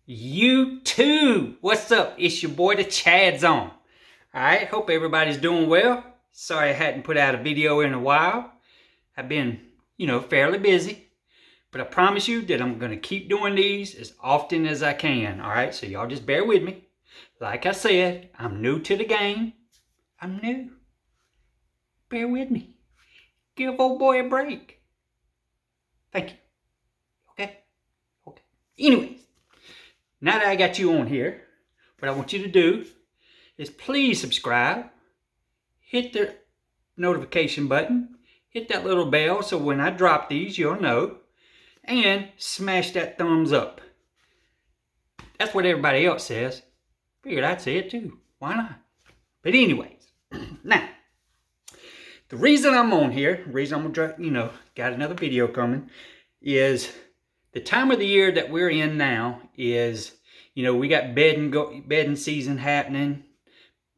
YouTube, what's up? It's your boy the Chad Zone. Alright, hope everybody's doing well. Sorry I hadn't put out a video in a while. I've been, fairly busy. But I promise you that I'm going to keep doing these as often as I can. Alright, so y'all just bear with me. Like I said, I'm new to the game. I'm new. Bear with me. Give old boy a break. Thank you. Okay? Anyways. Now that I got you on here, what I want you to do is please subscribe, hit the notification button, hit that little bell so when I drop these you'll know, and smash that thumbs up. That's what everybody else says. Figured I'd say it too. Why not? But anyways, now, the reason I'm on here, the reason I'm gonna, got another video coming, is the time of the year that we're in now is, we got bedding season happening.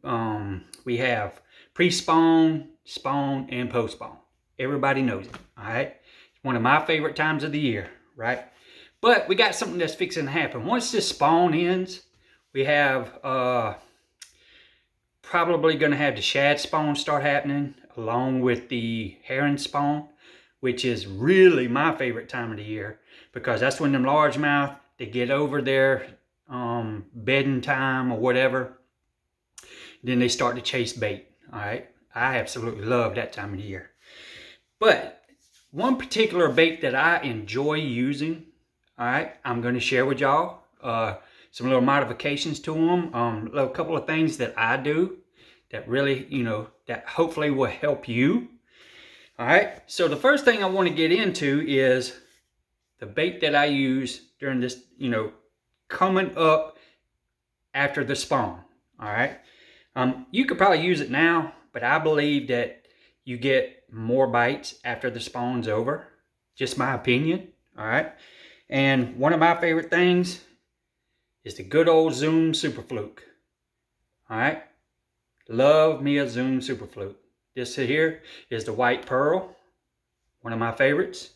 We have pre-spawn, spawn, and post-spawn. Everybody knows it, all right? It's one of my favorite times of the year, right? But we got something that's fixing to happen. Once this spawn ends, we have probably going to have the shad spawn start happening along with the herring spawn, which is really my favorite time of the year because that's when them largemouth, they get over their bedding time or whatever. Then they start to chase bait, all right? I absolutely love that time of the year. But one particular bait that I enjoy using, all right, I'm going to share with y'all some little modifications to them, a couple of things that I do that really, that hopefully will help you. All right, so the first thing I want to get into is the bait that I use during this, coming up after the spawn. All right, you could probably use it now, but I believe that you get more bites after the spawn's over. Just my opinion. All right, and one of my favorite things is the good old Zoom Super Fluke. All right, love me a Zoom Super Fluke. This here is the white pearl, one of my favorites.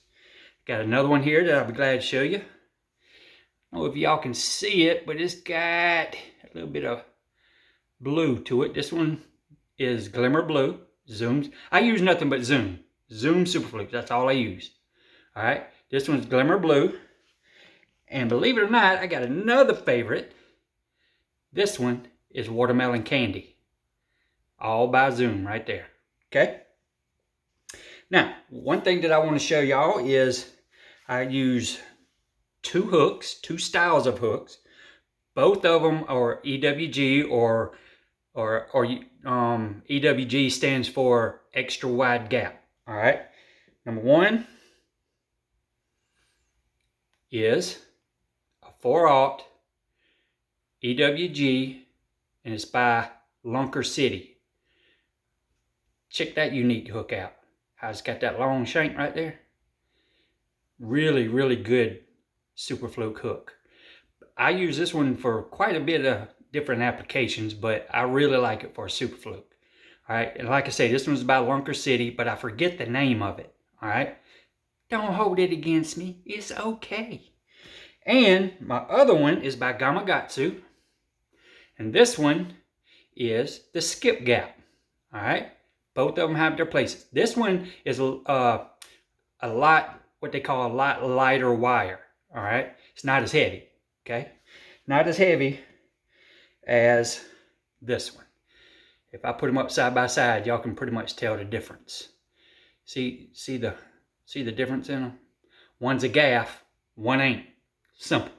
Got another one here that I'll be glad to show you. I don't know if y'all can see it, but it's got a little bit of blue to it. This one is Glimmer Blue, Zooms. I use nothing but Zoom Super Fluke. That's all I use. All right, this one's Glimmer Blue. And believe it or not, I got another favorite. This one is Watermelon Candy. All by Zoom right there. Okay? Now, one thing that I want to show y'all is I use two hooks, two styles of hooks. Both of them are EWG or EWG stands for extra wide gap. All right? Number one is a 4/0 EWG, and it's by Lunker City. Check that unique hook out. How it's got that long shank right there. Really, really good Super Fluke hook. I use this one for quite a bit of different applications, but I really like it for a Super Fluke. All right, and like I say, this one's by Lunker City, but I forget the name of it. All right, don't hold it against me. It's okay. And my other one is by Gamakatsu, and this one is the Skip Gap. All right. Both of them have their places. This one is a lot, what they call a lot lighter wire. All right, it's not as heavy. Okay, not as heavy as this one. If I put them up side by side, y'all can pretty much tell the difference. See the difference in them. One's a gaff, one ain't. Simple.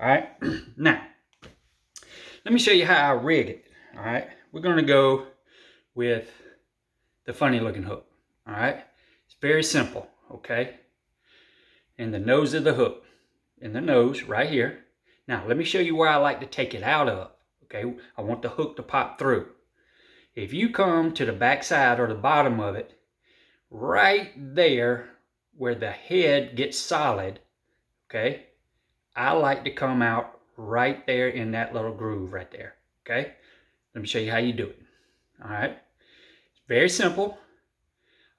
All right. Now, let me show you how I rig it. All right, we're gonna go with the funny looking hook. All right, it's very simple. Okay, and the nose of the hook, in the nose right here. Now let me show you where I like to take it out of. Okay, I want the hook to pop through. If you come to the back side or the bottom of it, right there where the head gets solid, okay, I like to come out right there in that little groove right there. Okay, let me show you how you do it. All right. Very simple.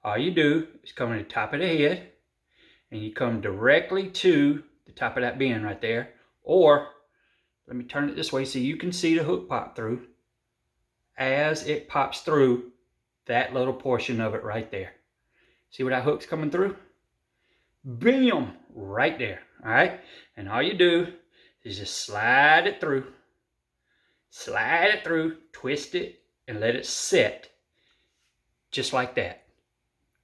All you do is come to the top of the head and you come directly to the top of that bend right there, or let me turn it this way so you can see the hook pop through. As it pops through that little portion of it right there. See where that hook's coming through? Bam! Right there. All right? And all you do is just slide it through. Slide it through, twist it, and let it sit. Just like that.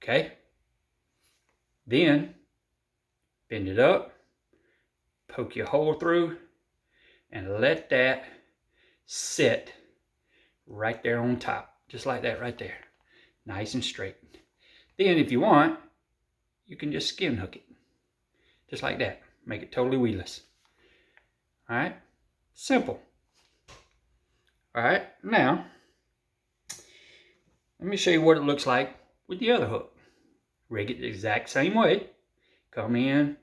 Okay? Then, bend it up, poke your hole through, and let that sit right there on top. Just like that right there. Nice and straight. Then, if you want, you can just skin hook it. Just like that. Make it totally weedless. Alright? Simple. Alright, now, let me show you what it looks like with the other hook. Rig it the exact same way. Come in,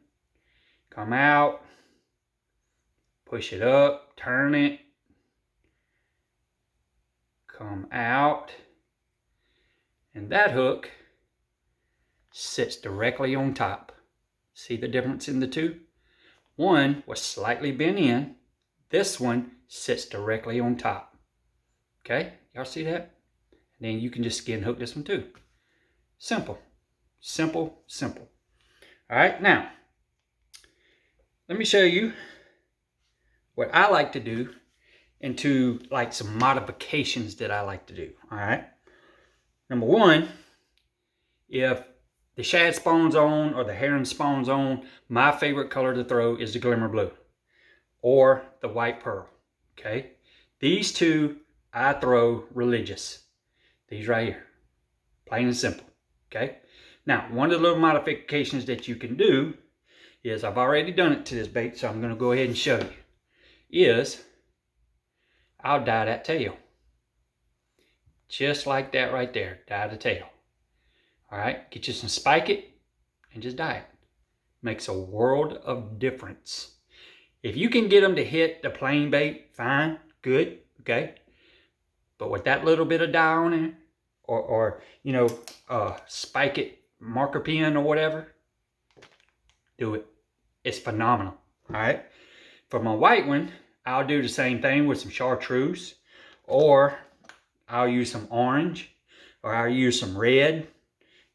come out, push it up, turn it, come out, and that hook sits directly on top. See the difference in the two? One was slightly bent in. This one sits directly on top. Okay, y'all see that? And then you can just skin hook this one too. Simple, simple, simple. All right, now, let me show you what I like to do into like some modifications that I like to do. All right. Number one, if the shad spawn's on or the heron spawn's on, my favorite color to throw is the glimmer blue or the white pearl. Okay. These two I throw religious. These right here. Plain and simple. Okay. Now, one of the little modifications that you can do is, I've already done it to this bait, so I'm going to go ahead and show you, is I'll dye that tail. Just like that right there. Dye the tail. All right. Get you some Spike It and just dye it. Makes a world of difference. If you can get them to hit the plain bait, fine, good, okay. But with that little bit of dye on it, or you know, Spike It marker pen or whatever, do it. It's phenomenal. All right. For my white one, I'll do the same thing with some chartreuse, or I'll use some orange, or I'll use some red,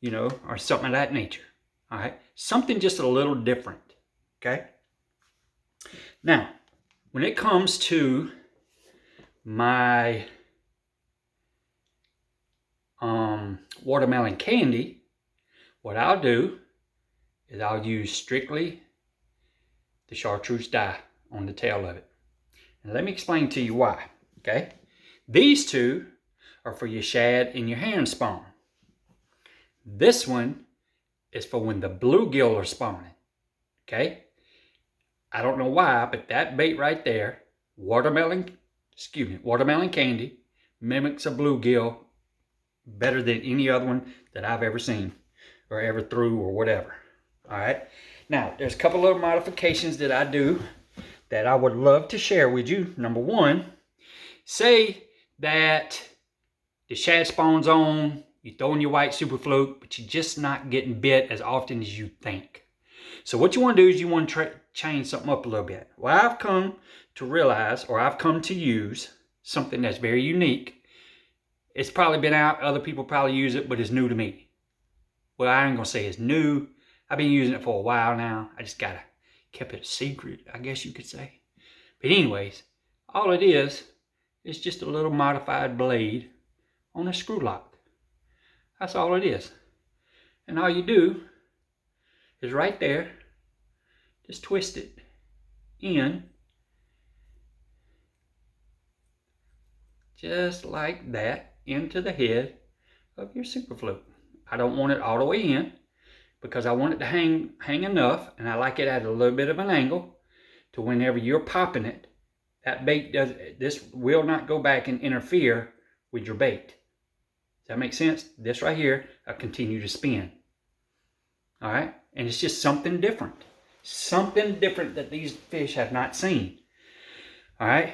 you know, or something of that nature. All right. Something just a little different. Okay. Now, when it comes to my watermelon candy, what I'll do is I'll use strictly the chartreuse dye on the tail of it. And let me explain to you why, okay? These two are for your shad and your heron spawn. This one is for when the bluegill are spawning, okay? I don't know why, but that bait right there, watermelon candy, mimics a bluegill better than any other one that I've ever seen or ever threw or whatever. All right. Now, there's a couple of modifications that I do that I would love to share with you. Number one, say that the shad spawn's on, you're throwing your white super fluke, but you're just not getting bit as often as you think. So what you want to do is you want to change something up a little bit. Well, I've come to realize, or I've come to use something that's very unique. It's probably been out, other people probably use it, but it's new to me. Well, I ain't gonna say it's new. I've been using it for a while now. I just kept it a secret, I guess you could say. But anyways, all it is just a little modified blade on a screw lock. That's all it is. And all you do is right there, just twist it in, just like that, into the head of your super fluke. I don't want it all the way in because I want it to hang enough, and I like it at a little bit of an angle to whenever you're popping it, that bait this will not go back and interfere with your bait. Does that make sense? This right here, I continue to spin. All right, and it's just something different that these fish have not seen. All right,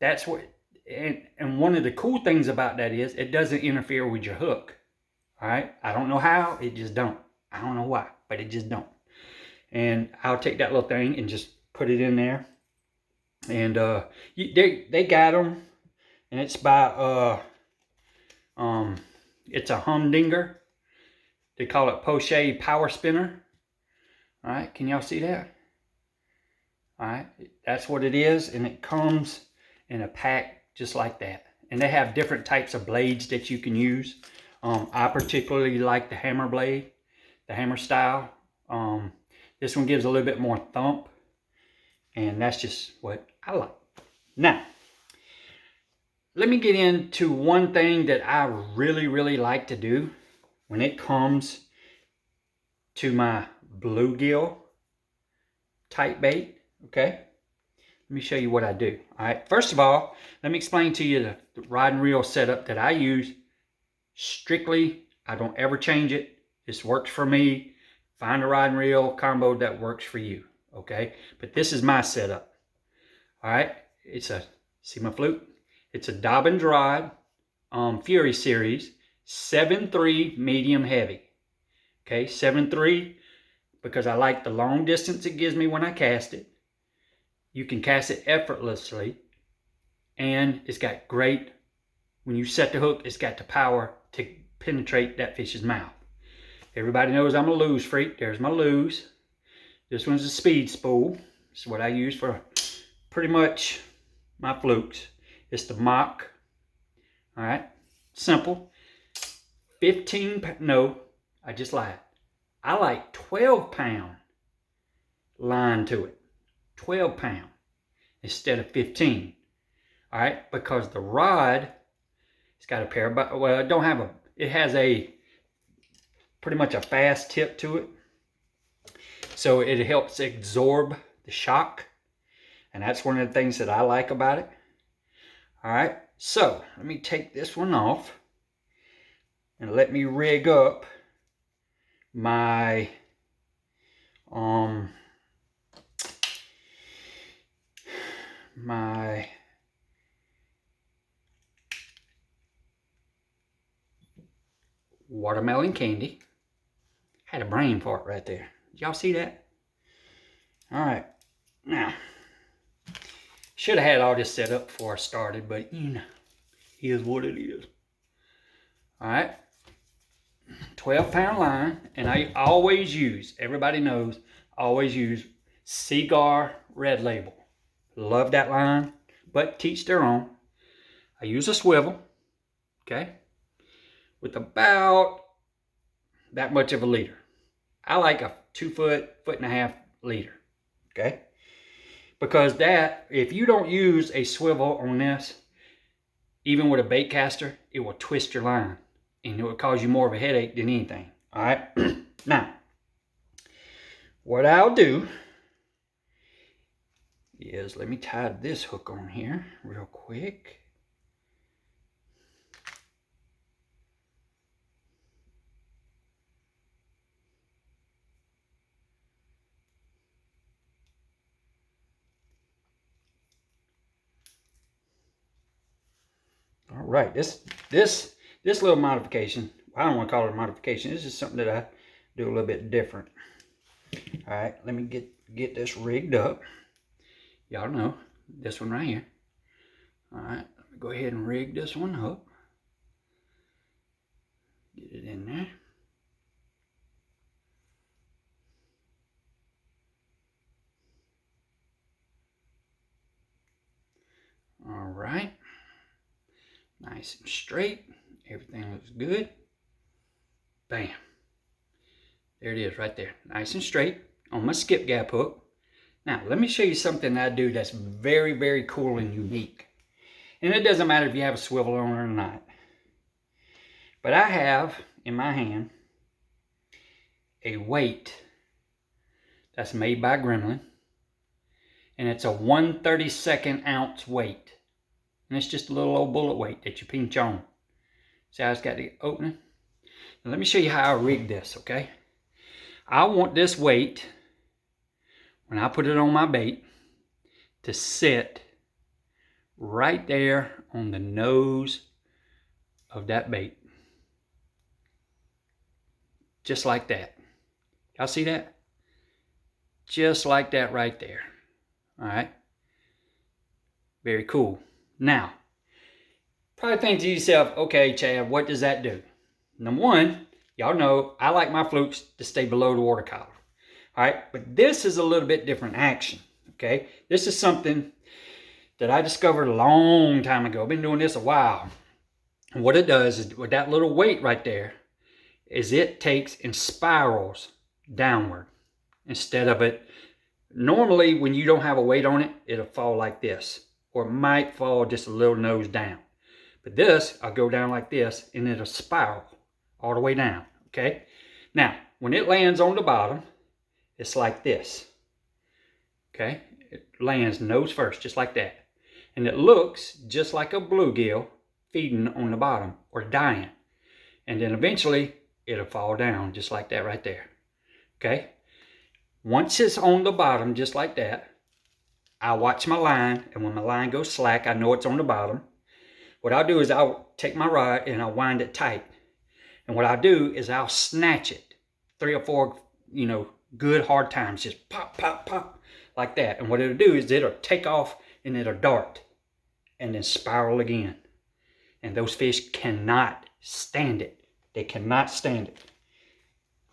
that's what. And one of the cool things about that is it doesn't interfere with your hook. All right. I don't know how. It just don't. I don't know why, but it just don't. And I'll take that little thing and just put it in there. And they got them, and it's by it's a humdinger. They call it Poche Power Spinner. All right, can y'all see that? All right, that's what it is, and it comes in a pack just like that. And they have different types of blades that you can use. I particularly like the hammer blade, the hammer style. This one gives a little bit more thump, and that's just what I like. Now, let me get into one thing that I really like to do when it comes to my bluegill type bait, okay? Let me show you what I do. All right, first of all, let me explain to you the rod and reel setup that I use. Strictly, I don't ever change it. This works for me. Find a rod and reel combo that works for you, okay? But this is my setup. All right, see my fluke? It's a Dobbins rod, Fury series, 7.3 medium heavy. Okay, 7.3 because I like the long distance it gives me when I cast it. You can cast it effortlessly, and it's got great, when you set the hook, it's got the power to penetrate that fish's mouth. Everybody knows I'm a lose freak. There's my lose. This one's a speed spool. It's what I use for pretty much my flukes. It's the mock. All right, simple. 15, no, I just lied. I like 12-pound line to it. 12 pound instead of 15. All right, because the rod, it's got a pair of, well, it don't have a, it has a pretty much a fast tip to it. So it helps absorb the shock. And that's one of the things that I like about it. All right, so let me take this one off and let me rig up my my watermelon candy. Had a brain fart right there. Did y'all see that? All right, now should have had all this set up before I started, but you know, here's what it is. All right, 12-pound line, and I always use, everybody knows, always use Cigar Red Label. Love that line, but teach their own. I use a swivel, okay, with about that much of a leader. I like a 2-foot, 1.5 leader, okay? Because that, if you don't use a swivel on this, even with a bait caster, it will twist your line, and it will cause you more of a headache than anything, all right? Now, what I'll do is, let me tie this hook on here real quick. All right, this little modification, I don't want to call it a modification. This is something that I do a little bit different. All right, let me get this rigged up. Y'all know this one right here. All right, let me go ahead and rig this one up. Get it in there. All right, nice and straight. Everything looks good. Bam. There it is right there. Nice and straight on my skip gap hook. Now, let me show you something that I do that's very cool and unique. And it doesn't matter if you have a swivel on it or not. But I have in my hand a weight that's made by Gremlin. And it's a 1/32 ounce weight. And it's just a little old bullet weight that you pinch on. See how it's got the opening? Now let me show you how I rig this, okay? I want this weight, when I put it on my bait, to sit right there on the nose of that bait. Just like that. Y'all see that? Just like that right there. All right. Very cool. Now, probably think to yourself, okay, Chad, what does that do? Number one, y'all know I like my flukes to stay below the water collar. All right, but this is a little bit different action. Okay, this is something that I discovered a long time ago. I've been doing this a while. And what it does is, with that little weight right there, is it takes and spirals downward instead of it. Normally, when you don't have a weight on it, it'll fall like this, or it might fall just a little nose down. But this, I'll go down like this, and it'll spiral all the way down, okay? Now, when it lands on the bottom, it's like this, okay? It lands nose first, just like that. And it looks just like a bluegill feeding on the bottom, or dying. And then eventually, it'll fall down just like that right there, okay? Once it's on the bottom, just like that, I watch my line, and when my line goes slack, I know it's on the bottom. What I'll do is I'll take my rod and I'll wind it tight. And what I'll do is I'll snatch it 3 or 4, good hard times. Just pop, pop, pop, like that. And what it'll do is it'll take off and it'll dart and then spiral again. And those fish cannot stand it. They cannot stand it.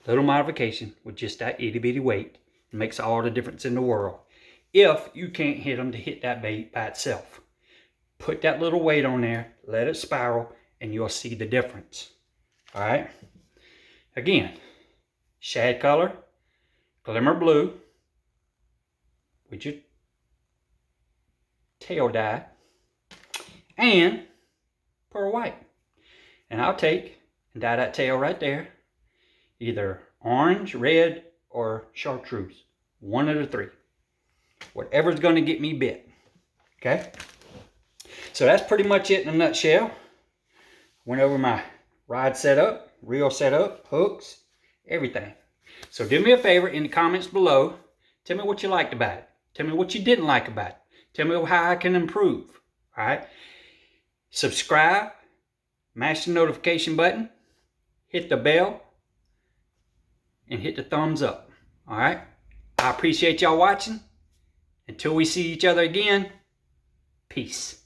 Little modification with just that itty bitty weight makes all the difference in the world. If you can't hit them to hit that bait by itself. Put that little weight on there, let it spiral, and you'll see the difference. All right? Again, shad color, glimmer blue, with your tail dye, and pearl white. And I'll take and dye that tail right there, either orange, red, or chartreuse. One of the 3. Whatever's going to get me bit. Okay? So that's pretty much it in a nutshell. Went over my rod setup, reel setup, hooks, everything. So do me a favor in the comments below. Tell me what you liked about it. Tell me what you didn't like about it. Tell me how I can improve. All right? Subscribe. Mash the notification button. Hit the bell. And hit the thumbs up. All right? I appreciate y'all watching. Until we see each other again, peace.